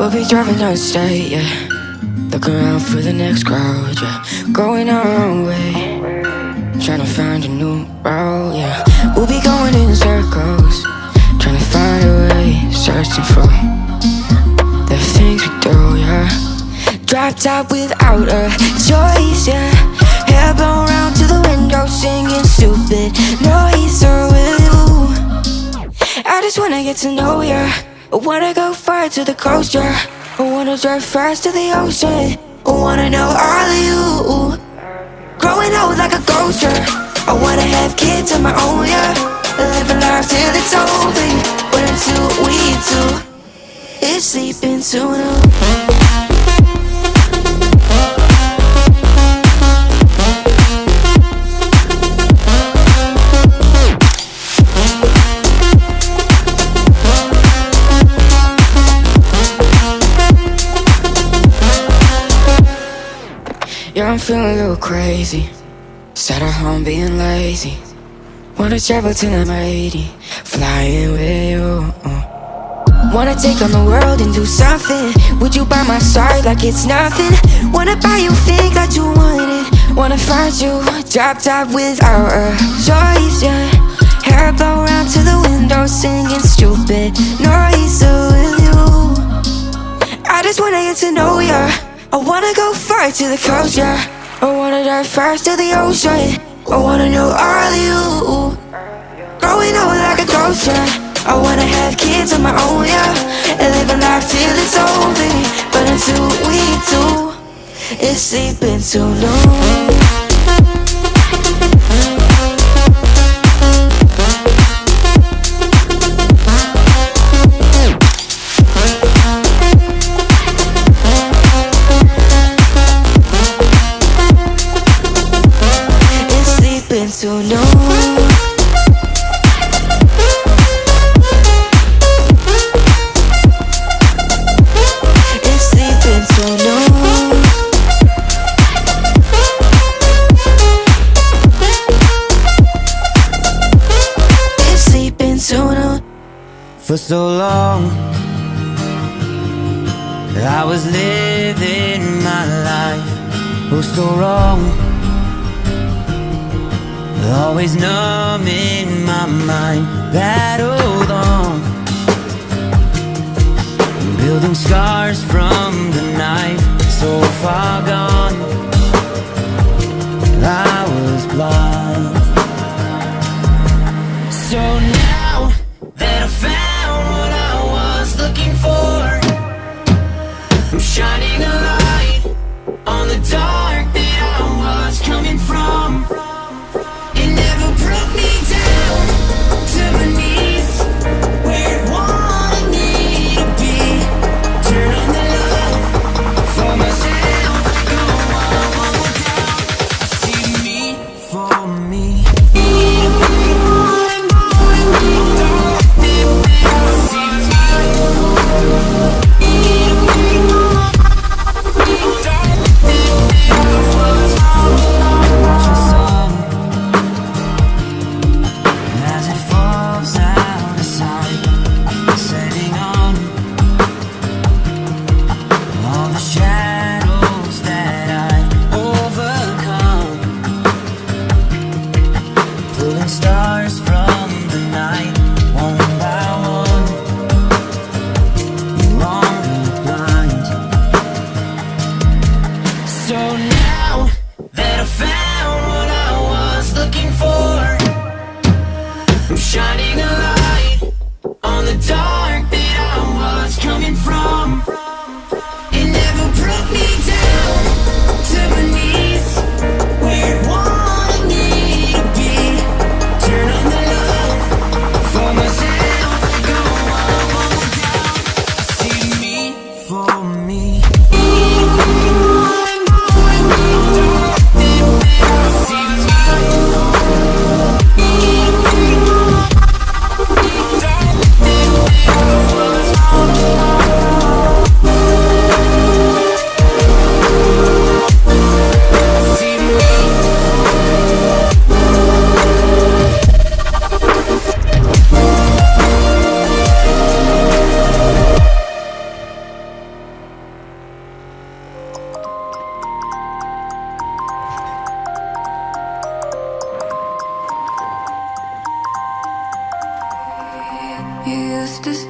We'll be driving down the state, yeah. Look around for the next crowd, yeah. Going our own way, trying to find a new route, yeah. We'll be going in circles, trying to find a way, searching for the things we do, yeah. Drop top without a choice, yeah. Hair blown round to the window, singing stupid noise with you. I just wanna get to know ya. I wanna go far to the coast, yeah. I wanna drive fast to the ocean. I wanna know all of you. Growing old like a ghost, yeah. I wanna have kids of my own, yeah. Living life till it's over. But until we do, it's sleeping sooner. Yeah, I'm feeling a little crazy. Sat at home being lazy. Wanna travel till I'm 80, flying with you. Wanna take on the world and do something. Would you by my side like it's nothing? Wanna buy you things that you wanted. Wanna find you, drop top without a choice, yeah. Hair blow round to the window, singing stupid noise with you. I just wanna get to know ya. I wanna go far to the coast, yeah. I wanna dive fast to the ocean. I wanna know all of you. Growing old like a ghost, yeah. I wanna have kids of my own, yeah. And live a life till it's over. But until we do, it's sleeping too long. Too long. It's sleeping too long. It's sleeping too long. For so long I was living my life, oh so wrong. Always numb in my mind, battled on, building scars from the knife, so far gone, I was blind. So now that I found what I was looking for, I'm shining a light on the dark that I was coming from.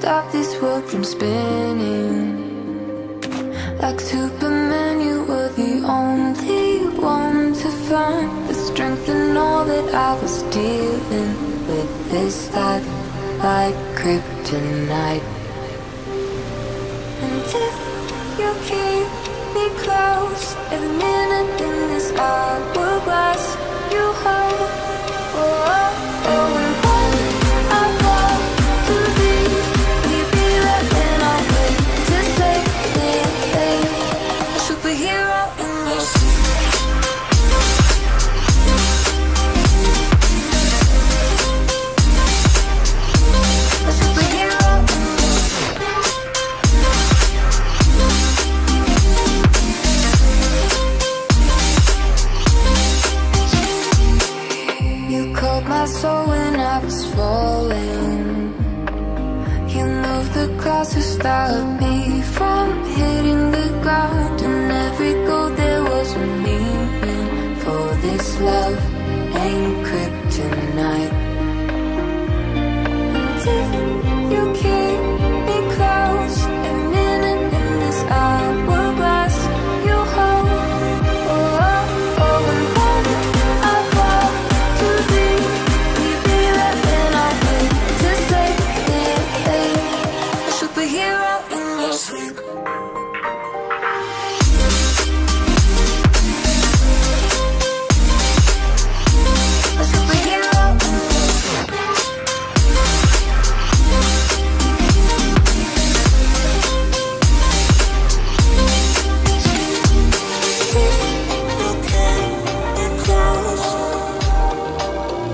stop this world from spinning. Like Superman, you were the only one to find the strength in all that I was dealing with. This life like kryptonite. And if you keep me close, every minute in this hourglass you hold. Oh, oh, oh, and when I fall to thee, will you be there when I wait to save me? A superhero in your sleep. A superhero in your sleep. You called my soul when I was falling. You moved the clouds to stop me from hitting the ground. And every goal there was a meaning. For this love ain't kryptonite. And if you keep me close, every minute in this hourglass you hold. Oh, oh, oh, and when I fall to thee, will you be there when I wait to save me? A superhero in your sleep. A superhero in your sleep.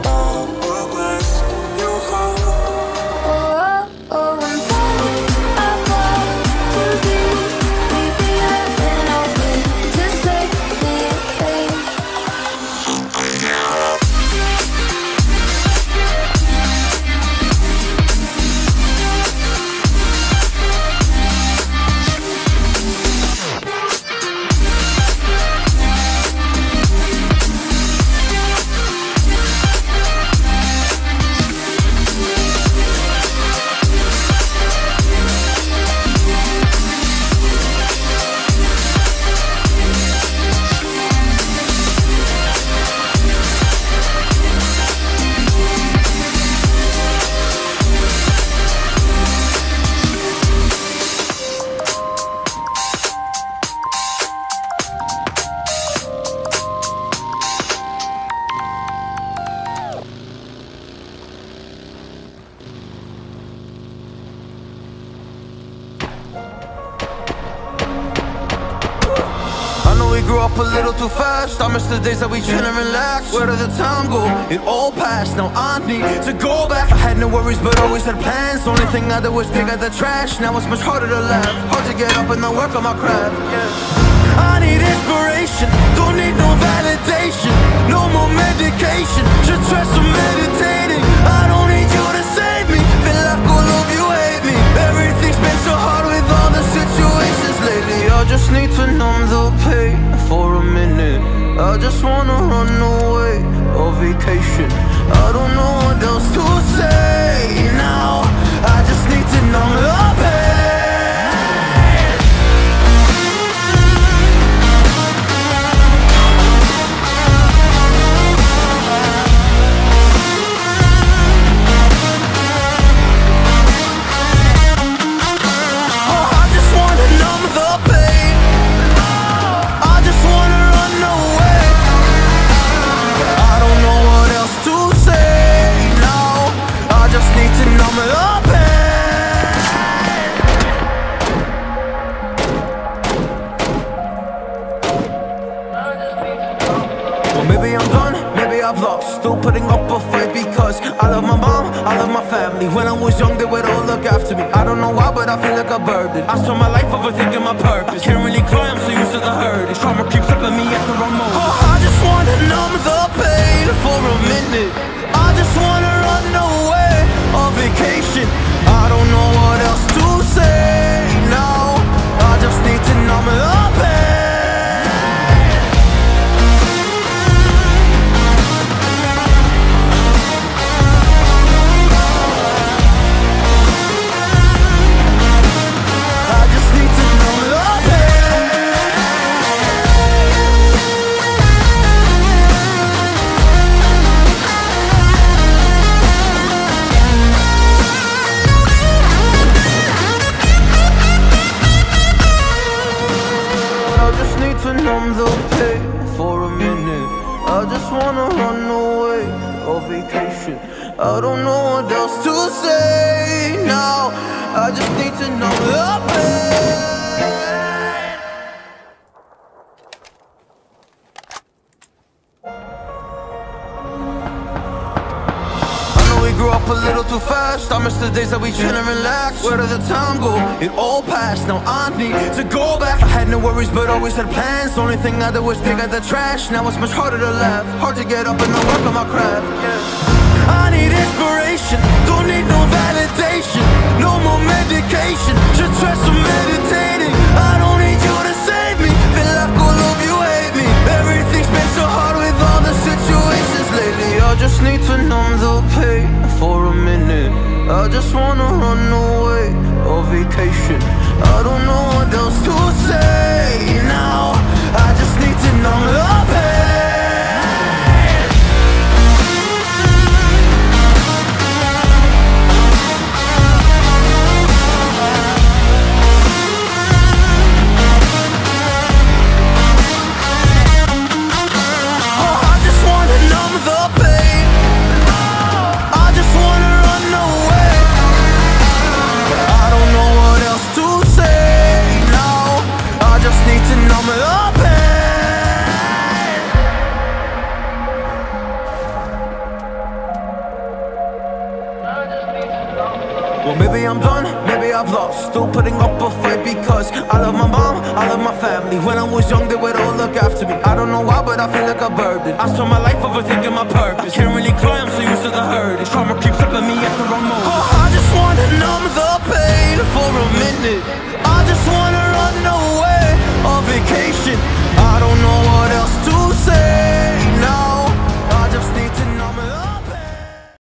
Oh, oh, and when I fall to thee, will you be there when I wait to save me? I know we grew up a little too fast. I miss the days that we chill and relax. Where did the time go? It all passed. Now I need to go back. I had no worries but always had plans. Only thing I did was pick out the trash. Now it's much harder to laugh. Hard to get up and not work on my craft. I need inspiration. Don't need no validation. No more medication. Should try some meditating. I don't need you to save me. Feel like all of you hate me. Everything's been so hard with all the situations lately. I just need to numb the pain for a minute. I just wanna run away on vacation. I don't know what else to say now. I just need to numb the pain. Still putting up a fight because I love my mom, I love my family. When I was young they would all look after me. I don't know why but I feel like a burden. I spent my life overthinking my purpose. Can't really cry, I'm so used to the hurt. Trauma keeps up at me at the wrong moment. Oh, I just wanna numb the pain for a minute. I just wanna run away on vacation. I don't know what else to say now. I just need to numb the pain. need to numb the pain for a minute. I just wanna run away on vacation. I don't know what else to say now. I just need to numb the pain. Grew up a little too fast. I miss the days that we chill and relax. Where did the time go? It all passed. Now I need to go back. I had no worries but always had plans. Only thing I did was dig out the trash. Now it's much harder to laugh, hard to get up and not work on my craft. I need inspiration, don't need no validation. No more medication, should try some meditating. I don't need you to save me, feel like all of you hate me. Everything's been so hard with all the situations lately. I just need to numb the pain for a minute. I just wanna run away on vacation. I don't know what else to say now. I just need to numb the pain. Well, maybe I'm done, maybe I've lost. Still putting up a fight because I love my mom, I love my family. When I was young, they would all look after me. I don't know why, but I feel like a burden. I spent my life overthinking my purpose. Can't really cry